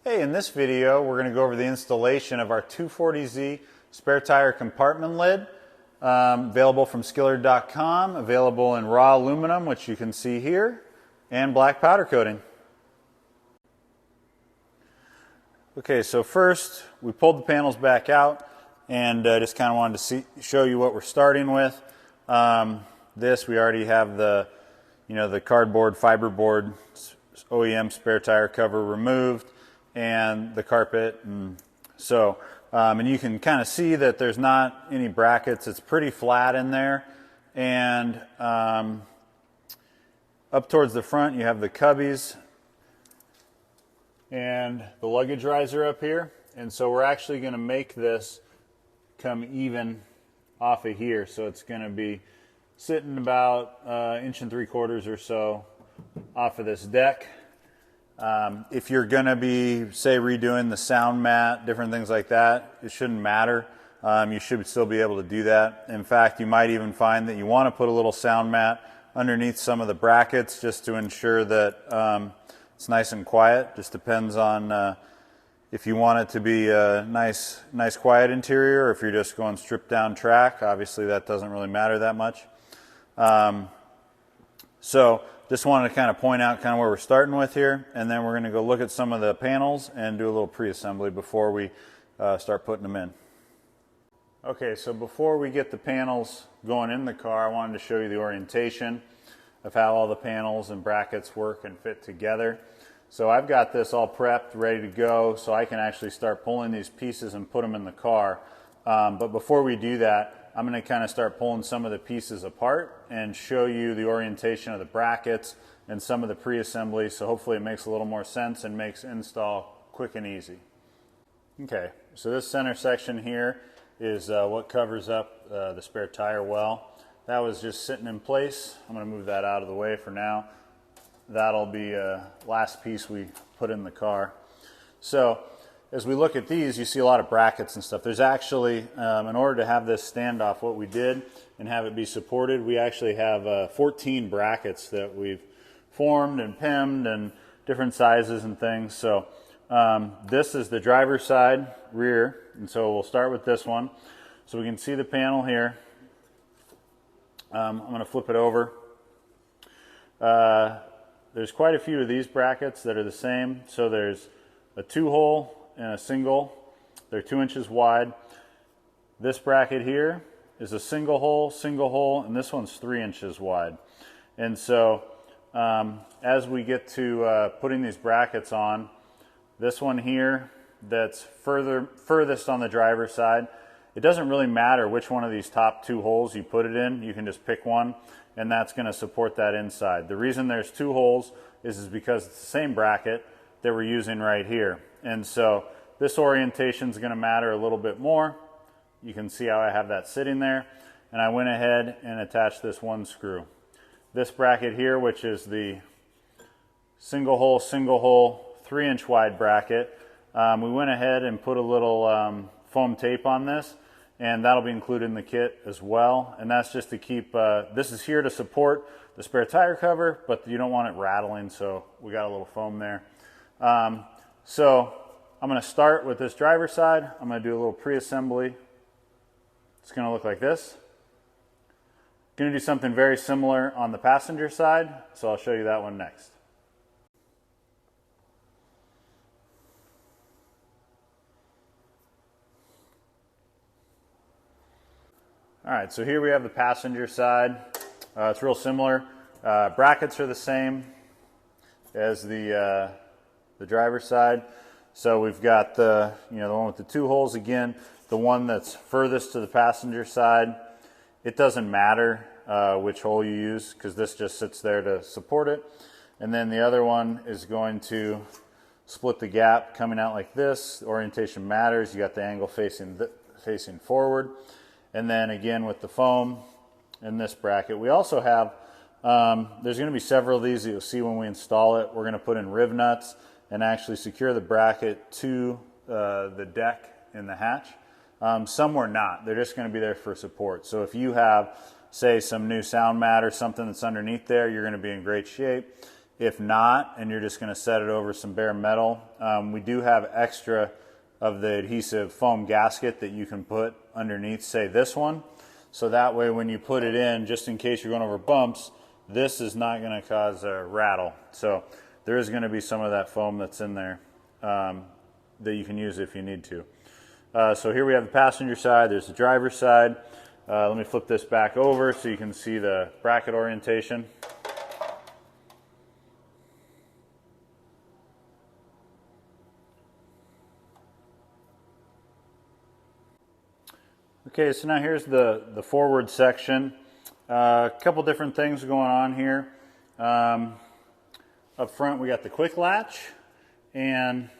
Hey, in this video we're going to go over the installation of our 240Z spare tire compartment lid, available from Skillard.com, available in raw aluminum, which you can see here, and black powder coating. Okay, so first we pulled the panels back out and just kind of wanted to show you what we're starting with. This, we already have the cardboard, fiberboard OEM spare tire cover removed, and the carpet, and you can kind of see that there's not any brackets. It's pretty flat in there, and up towards the front you have the cubbies and the luggage riser up here, and so we're actually going to make this come even off of here, so it's going to be sitting about 1 3/4 inches or so off of this deck. If you're going to be, say, redoing the sound mat, different things like that, it shouldn't matter. You should still be able to do that. In fact, you might even find that you want to put a little sound mat underneath some of the brackets just to ensure that it's nice and quiet. Just depends on if you want it to be a nice quiet interior, or if you're just going stripped down track. Obviously that doesn't really matter that much. So just wanted to kind of point out kind of where we're starting with here, and then we're going to go look at some of the panels and do a little pre-assembly before we start putting them in. Okay, so before we get the panels going in the car, I wanted to show you the orientation of how all the panels and brackets work and fit together. So I've got this all prepped, ready to go, so I can actually start pulling these pieces and put them in the car. But before we do that, I'm going to kind of start pulling some of the pieces apart and show you the orientation of the brackets and some of the pre-assembly, so hopefully it makes a little more sense and makes install quick and easy. Okay, so this center section here is what covers up the spare tire well. That was just sitting in place. I'm going to move that out of the way for now. That'll be last piece we put in the car. So as we look at these, you see a lot of brackets and stuff. There's actually, in order to have this standoff, what we did and have it be supported, we actually have 14 brackets that we've formed and pinned and different sizes and things. So this is the driver's side rear, and so we'll start with this one. So we can see the panel here. I'm going to flip it over. There's quite a few of these brackets that are the same. So there's a 2-hole and a single. They're 2 inches wide. This bracket here is a single hole, and this one's 3 inches wide. And so as we get to putting these brackets on, this one here that's furthest on the driver's side, it doesn't really matter which one of these top 2 holes you put it in. You can just pick one, and that's going to support that inside. The reason there's 2 holes is because it's the same bracket that we're using right here. And so this orientation is going to matter a little bit more. You can see how I have that sitting there. And I went ahead and attached this one screw. This bracket here, which is the single hole, 3-inch wide bracket, we went ahead and put a little foam tape on this, and that'll be included in the kit as well. And that's just to keep, this is here to support the spare tire cover, but you don't want it rattling, so we got a little foam there. So I'm going to start with this driver's side. I'm going to do a little pre-assembly. It's going to look like this. Going to do something very similar on the passenger side, so I'll show you that one next. All right, so here we have the passenger side. It's real similar. Brackets are the same as the driver's side. So we've got the one with the 2 holes again. The one that's furthest to the passenger side, it doesn't matter which hole you use, because this just sits there to support it. And then the other one is going to split the gap coming out like this. The orientation matters. You got the angle facing forward. And then again with the foam in this bracket, we also have, there's going to be several of these that you'll see when we install it. We're going to put in riv nuts and actually secure the bracket to the deck in the hatch. Some were not. They're just going to be there for support. So if you have, say, some new sound mat or something that's underneath there, you're going to be in great shape. If not, and you're just going to set it over some bare metal, we do have extra of the adhesive foam gasket that you can put underneath, say this one. So that way when you put it in, just in case you're going over bumps, this is not going to cause a rattle. So there is going to be some of that foam that's in there that you can use if you need to. So here we have the passenger side, there's the driver's side. Let me flip this back over so you can see the bracket orientation. Okay, so now here's the forward section. A couple different things going on here. Up front we got the quick latch, and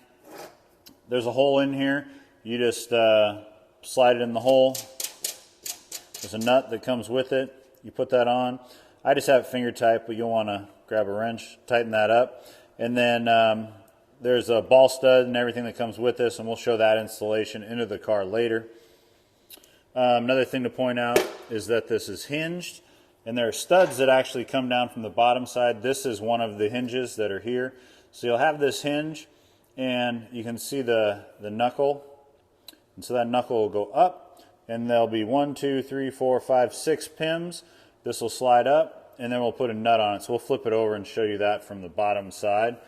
there's a hole in here. You just slide it in the hole. There's a nut that comes with it. You put that on. I just have it finger tight, but you'll want to grab a wrench, tighten that up. And then there's a ball stud and everything that comes with this, and we'll show that installation into the car later. Another thing to point out is that this is hinged, and there are studs that actually come down from the bottom side. This is one of the hinges that are here. So you'll have this hinge, and you can see the knuckle. And so that knuckle will go up, and there'll be 1, 2, 3, 4, 5, 6 pims. This will slide up, and then we'll put a nut on it. So we'll flip it over and show you that from the bottom side.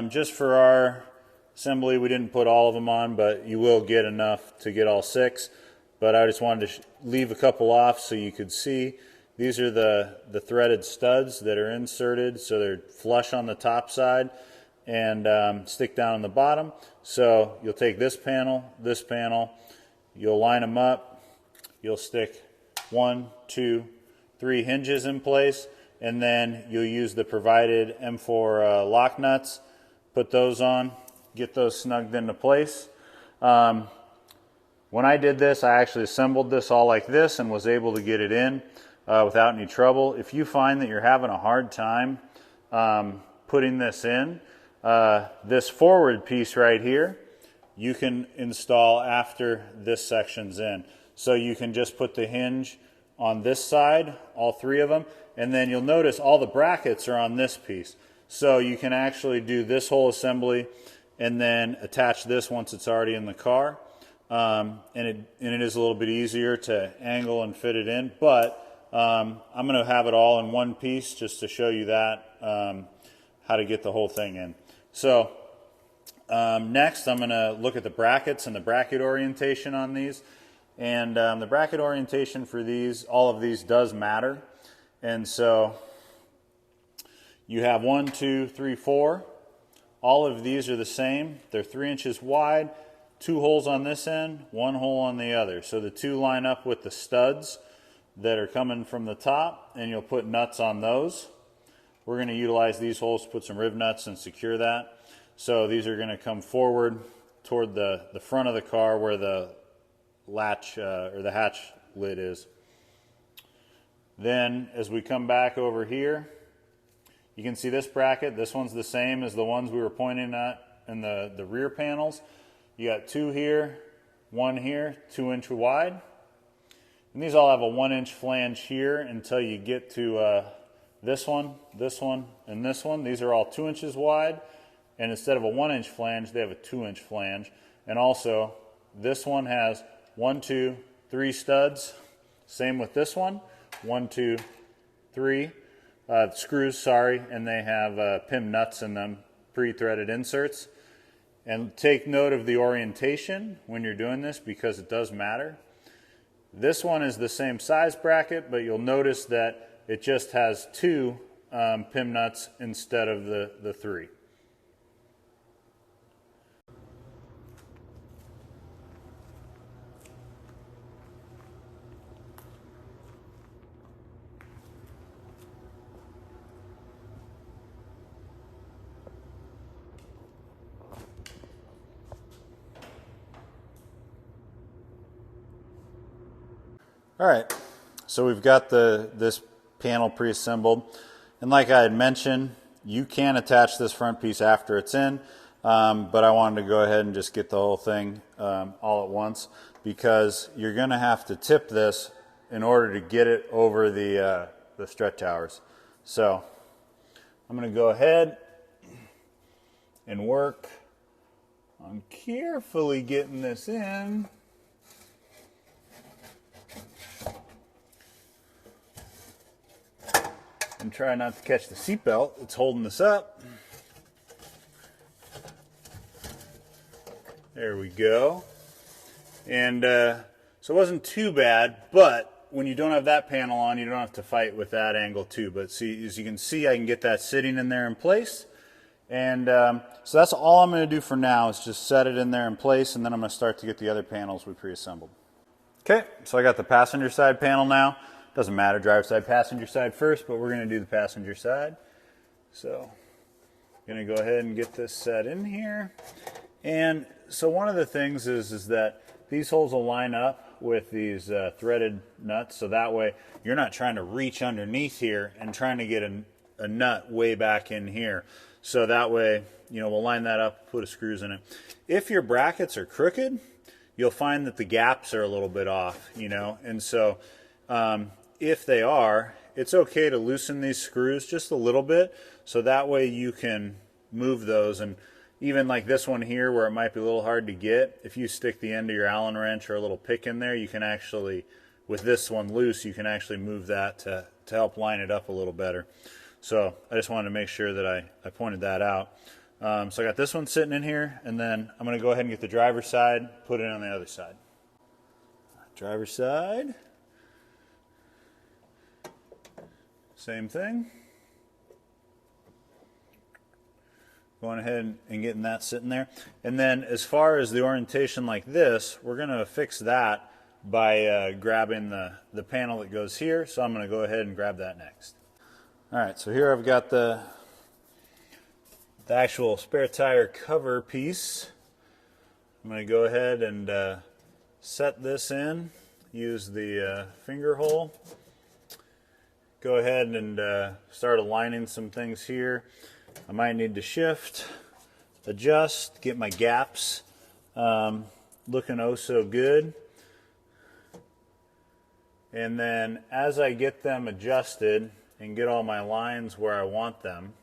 Just for our assembly, we didn't put all of them on, but you will get enough to get all 6. But I just wanted to leave a couple off so you could see. These are the threaded studs that are inserted, so they're flush on the top side and stick down on the bottom. So you'll take this panel, you'll line them up, you'll stick 1, 2, 3 hinges in place, and then you'll use the provided M4 lock nuts, put those on, get those snugged into place. When I did this, I actually assembled this all like this and was able to get it in without any trouble. If you find that you're having a hard time putting this in, this forward piece right here, you can install after this section's in. So you can just put the hinge on this side, all 3 of them, and then you'll notice all the brackets are on this piece. So you can actually do this whole assembly and then attach this once it's already in the car. And it is a little bit easier to angle and fit it in, but I'm going to have it all in one piece just to show you that, how to get the whole thing in. So next I'm going to look at the brackets and the bracket orientation on these. And the bracket orientation for these, all of these does matter. And so you have 1, 2, 3, 4. All of these are the same. They're 3 inches wide, 2 holes on this end, 1 hole on the other. So the 2 line up with the studs that are coming from the top, and you'll put nuts on those. We're going to utilize these holes to put some rib nuts and secure that. So these are going to come forward toward the front of the car where the latch or the hatch lid is. Then as we come back over here, you can see this bracket. This one's the same as the ones we were pointing at in the rear panels. You got 2 here, 1 here, 2 inch wide. And these all have a 1 inch flange here until you get to this one, and this one. These are all 2 inches wide. And instead of a 1 inch flange, they have a 2 inch flange. And also, this one has 1, 2, 3 studs. Same with this one. 1, 2, 3 screws, sorry, and they have PIM nuts in them, pre-threaded inserts. And take note of the orientation when you're doing this because it does matter. This one is the same size bracket, but you'll notice that it just has 2 PIM nuts instead of the 3. All right, so we've got this panel pre-assembled, and like I had mentioned, you can attach this front piece after it's in. but I wanted to go ahead and just get the whole thing all at once, because you're going to have to tip this in order to get it over the strut towers. So I'm going to go ahead and work on carefully getting this in. And try not to catch the seatbelt that's holding this up. There we go. And so it wasn't too bad, but when you don't have that panel on, you don't have to fight with that angle too. But see, as you can see, I can get that sitting in there in place. And so that's all I'm going to do for now, is just set it in there in place, and then I'm going to start to get the other panels we pre-assembled. Okay, so I got the passenger side panel now. Doesn't matter, driver side, passenger side first, but we're going to do the passenger side. So I'm going to go ahead and get this set in here. And so one of the things is that these holes will line up with these threaded nuts, so that way you're not trying to reach underneath here and trying to get a nut way back in here. So that way, you know, we'll line that up, put a screws in it. If your brackets are crooked, you'll find that the gaps are a little bit off, you know, and so if they are, it's okay to loosen these screws just a little bit, so that way you can move those. And even like this one here, where it might be a little hard to get, if you stick the end of your Allen wrench or a little pick in there, you can actually, with this one loose, you can actually move that to help line it up a little better. So I just wanted to make sure that I pointed that out. So I got this one sitting in here, and then I'm going to go ahead and get the driver's side, put it on the other side. Driver's side. Same thing. Going ahead and getting that sitting there. And then as far as the orientation like this, we're going to fix that by grabbing the panel that goes here. So I'm going to go ahead and grab that next. All right, so here I've got the actual spare tire cover piece. I'm going to go ahead and set this in, use the finger hole. Go ahead and start aligning some things here. I might need to shift, adjust, get my gaps looking oh so good. And then as I get them adjusted and get all my lines where I want them,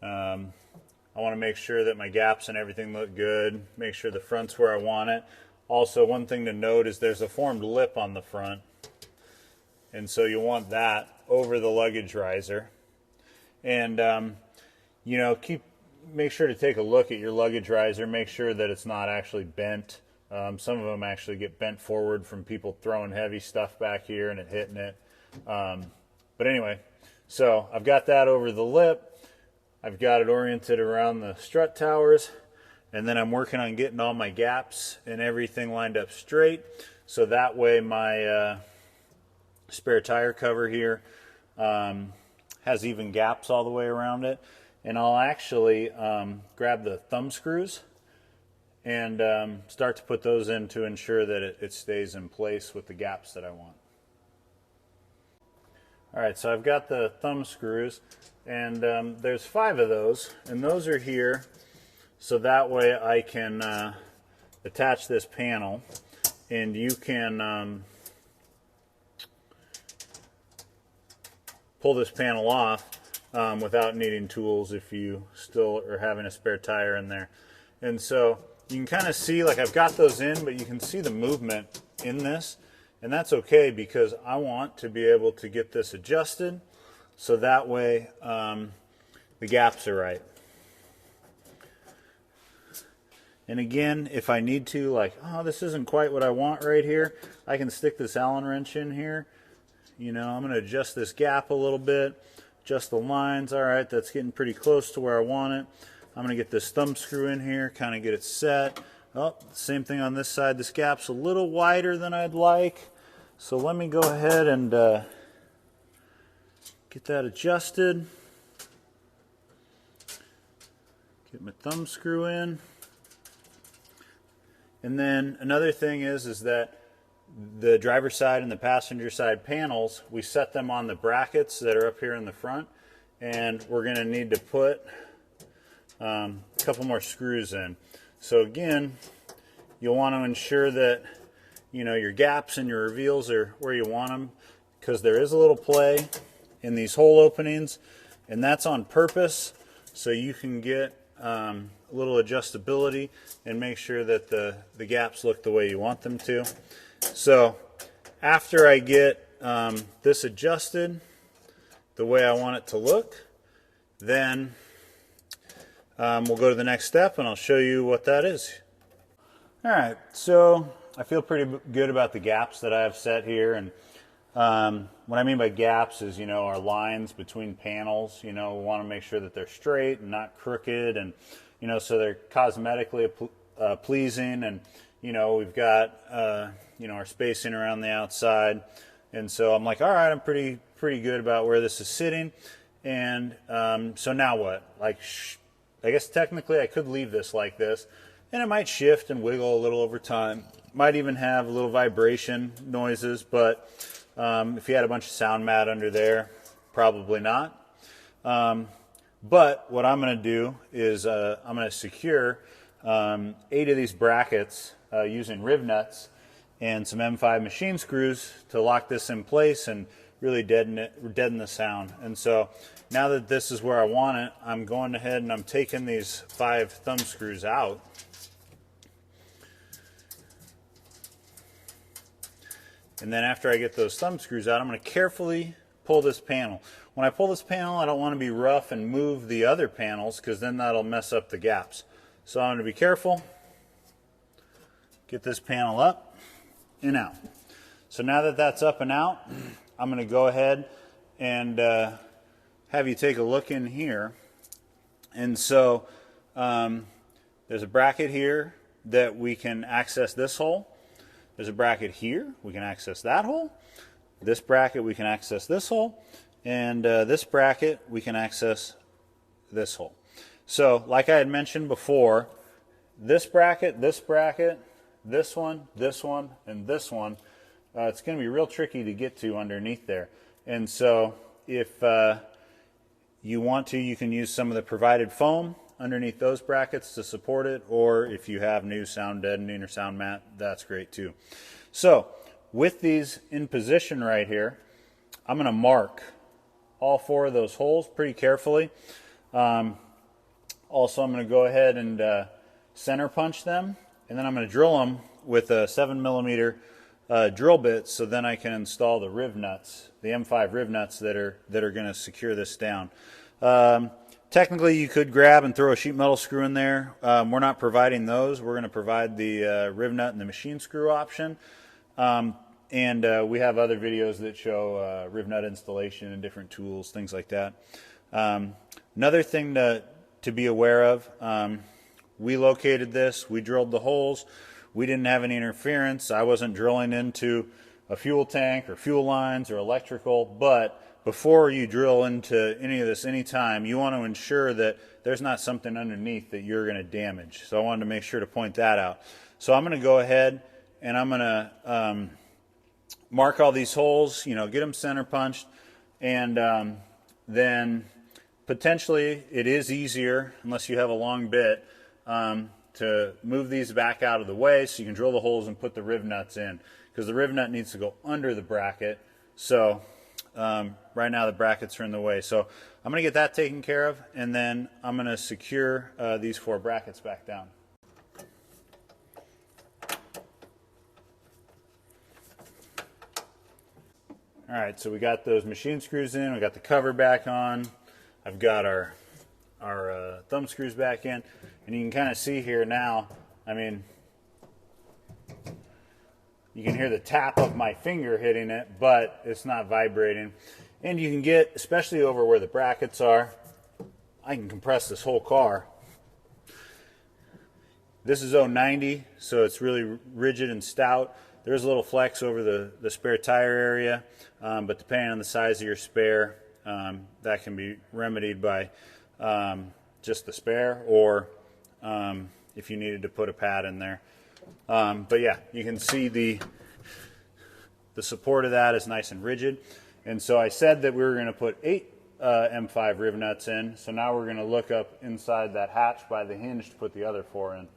I want to make sure that my gaps and everything look good, make sure the front's where I want it. Also, one thing to note is there's a formed lip on the front. And so you want that over the luggage riser. And, you know, make sure to take a look at your luggage riser. Make sure that it's not actually bent. Some of them actually get bent forward from people throwing heavy stuff back here and it hitting it. But anyway, so I've got that over the lip. I've got it oriented around the strut towers. And then I'm working on getting all my gaps and everything lined up straight. So that way my spare tire cover here has even gaps all the way around it. And I'll actually grab the thumb screws and start to put those in to ensure that it stays in place with the gaps that I want. Alright, so I've got the thumb screws, and there's 5 of those, and those are here so that way I can attach this panel, and you can pull this panel off without needing tools if you still are having a spare tire in there. And so you can kind of see, like, I've got those in, but you can see the movement in this, and that's okay because I want to be able to get this adjusted so that way the gaps are right. And again, if I need to, like, oh, this isn't quite what I want right here, I can stick this Allen wrench in here. You know, I'm going to adjust this gap a little bit, adjust the lines. All right, that's getting pretty close to where I want it. I'm going to get this thumb screw in here, kind of get it set. Oh, same thing on this side. This gap's a little wider than I'd like. So let me go ahead and get that adjusted. Get my thumb screw in. And then another thing is that the driver's side and the passenger side panels, we set them on the brackets that are up here in the front, and we're going to need to put a couple more screws in. So again, you'll want to ensure that your gaps and your reveals are where you want them, because there is a little play in these hole openings, and that's on purpose so you can get a little adjustability and make sure that the gaps look the way you want them to. So after I get this adjusted the way I want it to look, then we'll go to the next step and I'll show you what that is. Alright, so I feel pretty good about the gaps that I have set here, and what I mean by gaps is, our lines between panels. We want to make sure that they're straight and not crooked, and so they're cosmetically pleasing, and we've got our spacing around the outside, and so I'm like, all right, I'm pretty good about where this is sitting, and so now what? Like, I guess technically I could leave this like this, and it might shift and wiggle a little over time. Might even have a little vibration noises, but if you had a bunch of sound mat under there, probably not. But what I'm going to do is I'm going to secure 8 of these brackets using riv nuts and some M5 machine screws to lock this in place and really deaden the sound. And so now that this is where I want it, I'm going ahead and I'm taking these 5 thumb screws out. And then after I get those thumb screws out, I'm going to carefully pull this panel. When I pull this panel, I don't want to be rough and move the other panels, because then that'll mess up the gaps. So I'm going to be careful. Get this panel up and out. So now that that's up and out, I'm going to go ahead and have you take a look in here. And so there's a bracket here that we can access this hole. There's a bracket here, we can access that hole. This bracket, we can access this hole. And this bracket, we can access this hole. So, like I had mentioned before, this bracket, this one, and this one, it's going to be real tricky to get to underneath there. And so, if you want to, you can use some of the provided foam underneath those brackets to support it, or if you have new sound deadening or sound mat, that's great too. So with these in position right here, I'm going to mark all 4 of those holes pretty carefully. Also, I'm going to go ahead and center punch them, and then I'm going to drill them with a 7mm drill bit, so then I can install the riv nuts, the M5 riv nuts that are going to secure this down. Technically, you could grab and throw a sheet metal screw in there. We're not providing those. We're going to provide the riv nut and the machine screw option. And we have other videos that show riv nut installation and different tools, things like that. Another thing to be aware of, we located this, we drilled the holes. We didn't have any interference. I wasn't drilling into a fuel tank or fuel lines or electrical, but before you drill into any of this anytime, you want to ensure that there's not something underneath that you're going to damage. So I wanted to make sure to point that out. So I'm going to go ahead and I'm going to mark all these holes, get them center punched, and then potentially it is easier, unless you have a long bit, to move these back out of the way so you can drill the holes and put the riv nuts in, because the riv nut needs to go under the bracket. So right now the brackets are in the way. So I'm going to get that taken care of, and then I'm going to secure these 4 brackets back down. Alright, so we got those machine screws in, we got the cover back on, I've got our thumb screws back in, and you can kind of see here now, I mean, you can hear the tap of my finger hitting it, but it's not vibrating. And you can get, especially over where the brackets are, I can compress this whole car. This is 090, so it's really rigid and stout. There's a little flex over the spare tire area, but depending on the size of your spare, that can be remedied by just the spare, or if you needed to put a pad in there. But yeah, you can see the support of that is nice and rigid. And so I said that we were going to put 8 M5 riv nuts in. So now we're going to look up inside that hatch by the hinge to put the other 4 in.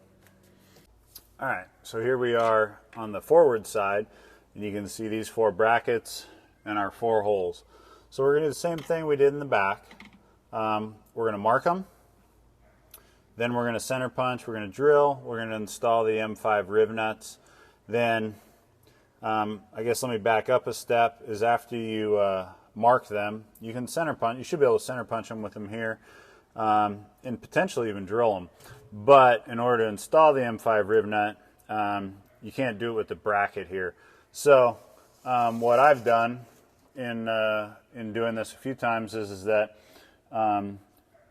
All right, so here we are on the forward side, and you can see these 4 brackets and our 4 holes. So we're going to do the same thing we did in the back. We're going to mark them. Then we're going to center punch, we're going to drill, we're going to install the M5 riv nuts. Then, I guess let me back up a step, is after you mark them, you can center punch. You should be able to center punch them with them here, and potentially even drill them. But in order to install the M5 riv nut, you can't do it with the bracket here. So what I've done in doing this a few times is that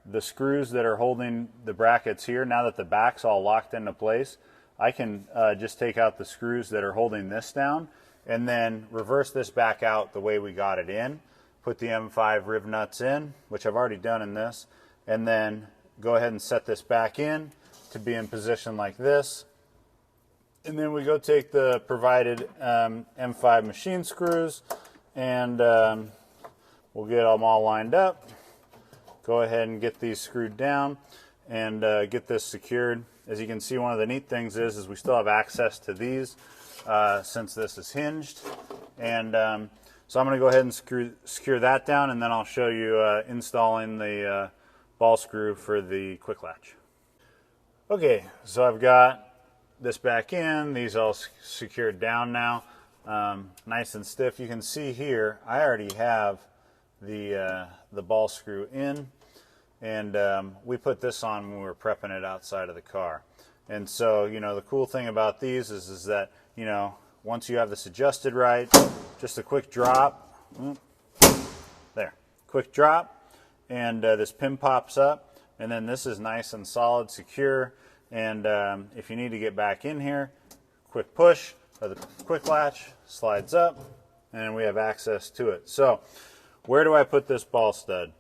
the screws that are holding the brackets here, now that the back's all locked into place, I can just take out the screws that are holding this down and then reverse this back out the way we got it in, put the M5 riv nuts in, which I've already done in this, and then go ahead and set this back in to be in position like this. And then we go take the provided M5 machine screws, and we'll get them all lined up. Go ahead and get these screwed down and get this secured. As you can see, one of the neat things is we still have access to these since this is hinged. And so I'm going to go ahead and secure that down, and then I'll show you installing the ball screw for the quick latch. Okay, so I've got this back in, these all secured down now, nice and stiff. You can see here I already have the ball screw in, and we put this on when we were prepping it outside of the car. And so, you know, the cool thing about these is that, you know, once you have this adjusted right, just a quick drop, there, quick drop, and this pin pops up, and then this is nice and solid, secure. And if you need to get back in here, quick push of the quick latch slides up, and we have access to it. So where do I put this ball stud?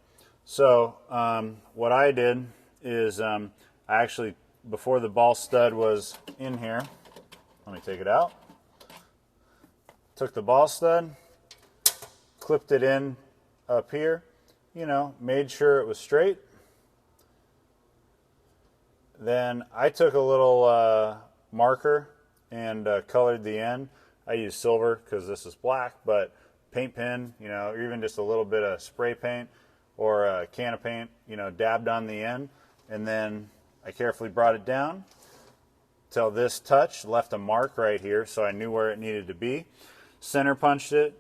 So what I did is I actually, before the ball stud was in here, let me take it out, took the ball stud, clipped it in up here, you know, made sure it was straight. Then I took a little marker and colored the end. I used silver because this is black, but paint pen, you know, or even just a little bit of spray paint or a can of paint, you know, dabbed on the end. And then I carefully brought it down till this touched, left a mark right here so I knew where it needed to be. Center punched it,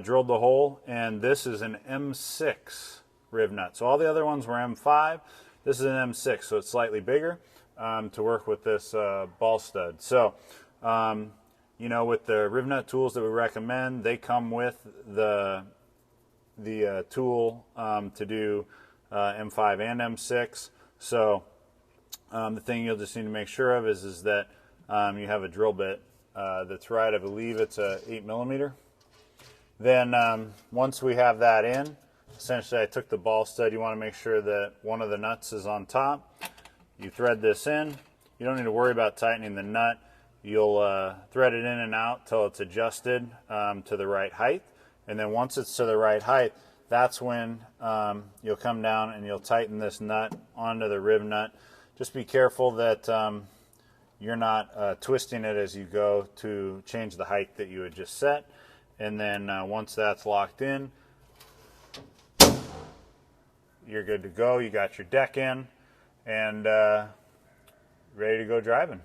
drilled the hole, and this is an M6 riv nut. So all the other ones were M5. This is an M6, so it's slightly bigger to work with this ball stud. So, you know, with the riv nut tools that we recommend, they come with the tool to do M5 and M6. So the thing you'll just need to make sure of is that you have a drill bit that's right. I believe it's a 8mm. Then once we have that in, essentially I took the ball stud. You want to make sure that one of the nuts is on top. You thread this in. You don't need to worry about tightening the nut. You'll thread it in and out till it's adjusted to the right height. And then once it's to the right height, that's when you'll come down and you'll tighten this nut onto the riv nut. Just be careful that you're not twisting it as you go to change the height that you had just set. And then once that's locked in, you're good to go. You got your deck in and ready to go driving.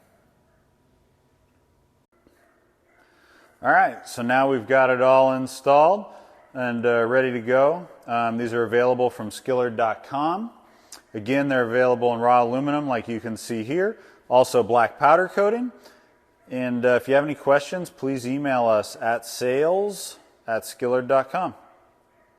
All right, so now we've got it all installed and ready to go. These are available from Skillard.com. Again, they're available in raw aluminum like you can see here, also black powder coating. And if you have any questions, please email us at sales@skillard.com.